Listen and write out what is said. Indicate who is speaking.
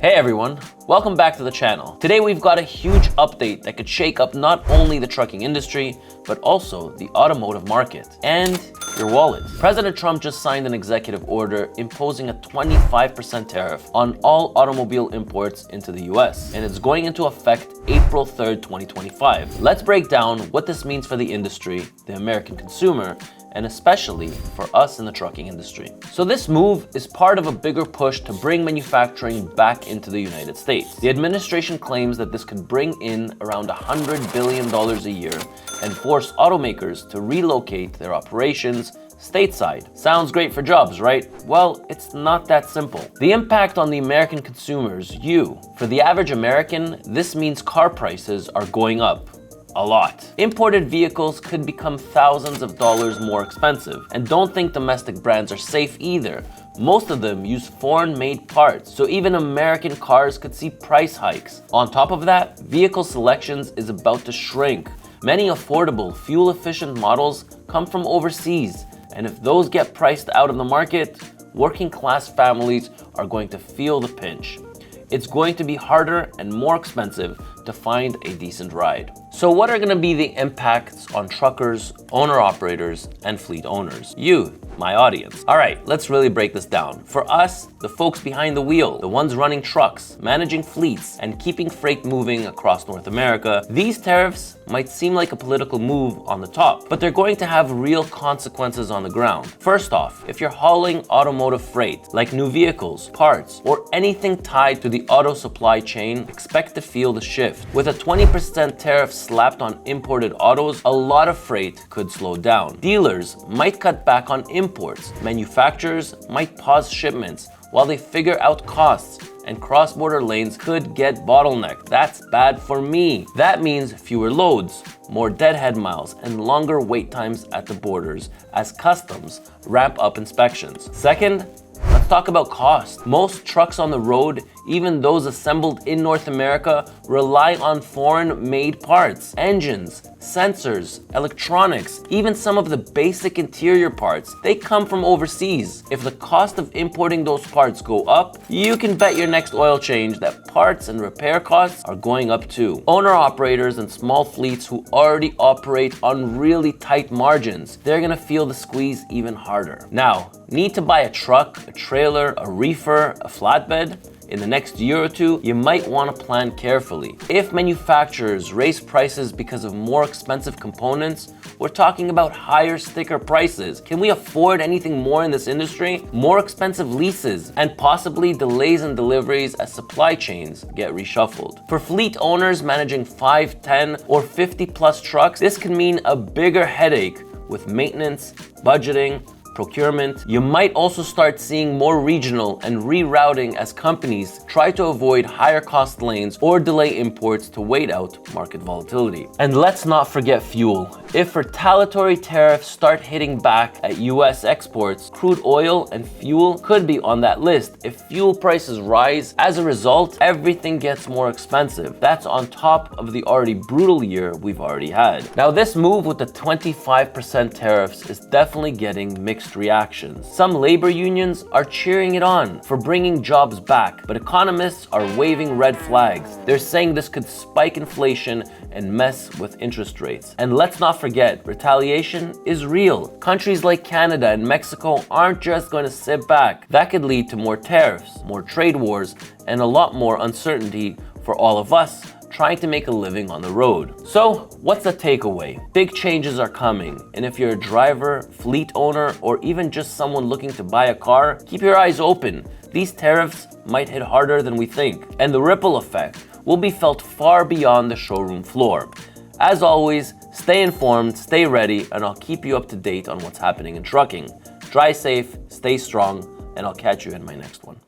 Speaker 1: Hey everyone, welcome back to the channel. Today we've got a huge update that could shake up not only the trucking industry, but also the automotive market and your wallet. President Trump just signed an executive order imposing a 25% tariff on all automobile imports into the US, and it's going into effect April 3rd, 2025. Let's break down what this means for the industry, the American consumer, and especially for us in the trucking industry. So this move is part of a bigger push to bring manufacturing back into the United States. The administration claims that this could bring in around $100 billion a year and force automakers to relocate their operations stateside. Sounds great for jobs, right? Well, it's not that simple. The impact on the American consumers, for the average American, this means car prices are going up. A lot. Imported vehicles could become thousands of dollars more expensive. And don't think domestic brands are safe either. Most of them use foreign-made parts, so even American cars could see price hikes. On top of that, vehicle selections is about to shrink. Many affordable, fuel-efficient models come from overseas, and if those get priced out of the market, working-class families are going to feel the pinch. It's going to be harder and more expensive to find a decent ride. So what are going to be the impacts on truckers, owner-operators, and fleet owners? You, my audience. All right, let's really break this down. For us, the folks behind the wheel, the ones running trucks, managing fleets, and keeping freight moving across North America, these tariffs might seem like a political move on the top, but they're going to have real consequences on the ground. First off, if you're hauling automotive freight, like new vehicles, parts, or anything tied to the auto supply chain, expect to feel the shift. With a 20% tariff slapped on imported autos, a lot of freight could slow down. Dealers might cut back on imports. Manufacturers might pause shipments while they figure out costs, and cross-border lanes could get bottlenecked. That's bad for me. That means fewer loads, more deadhead miles, and longer wait times at the borders as customs ramp up inspections. Second, let's talk about cost. Most trucks on the road, even those assembled in North America, rely on foreign-made parts, engines, sensors, electronics, even some of the basic interior parts. They come from overseas. If the cost of importing those parts go up, you can bet your next oil change that parts and repair costs are going up too. Owner-operators and small fleets who already operate on really tight margins, they're gonna feel the squeeze even harder. Now, need to buy a truck, a trailer, a reefer, a flatbed? In the next year or two, you might want to plan carefully. If manufacturers raise prices because of more expensive components, we're talking about higher sticker prices. Can we afford anything more in this industry? More expensive leases, and possibly delays in deliveries as supply chains get reshuffled. For fleet owners managing 5, 10, or 50 plus trucks, this can mean a bigger headache with maintenance, budgeting, procurement. You might also start seeing more regional and rerouting as companies try to avoid higher cost lanes or delay imports to wait out market volatility. And let's not forget fuel. If retaliatory tariffs start hitting back at US exports, crude oil and fuel could be on that list. If fuel prices rise, as a result, everything gets more expensive. That's on top of the already brutal year we've already had. Now, this move with the 25% tariffs is definitely getting mixed reactions. Some labor unions are cheering it on for bringing jobs back, but economists are waving red flags. They're saying this could spike inflation and mess with interest rates. And let's not forget, retaliation is real. Countries like Canada and Mexico aren't just going to sit back. That could lead to more tariffs, more trade wars, and a lot more uncertainty for all of us trying to make a living on the road. So, what's the takeaway? Big changes are coming, and if you're a driver, fleet owner, or even just someone looking to buy a car, keep your eyes open. These tariffs might hit harder than we think, and the ripple effect will be felt far beyond the showroom floor. As always, stay informed, stay ready, and I'll keep you up to date on what's happening in trucking. Drive safe, stay strong, and I'll catch you in my next one.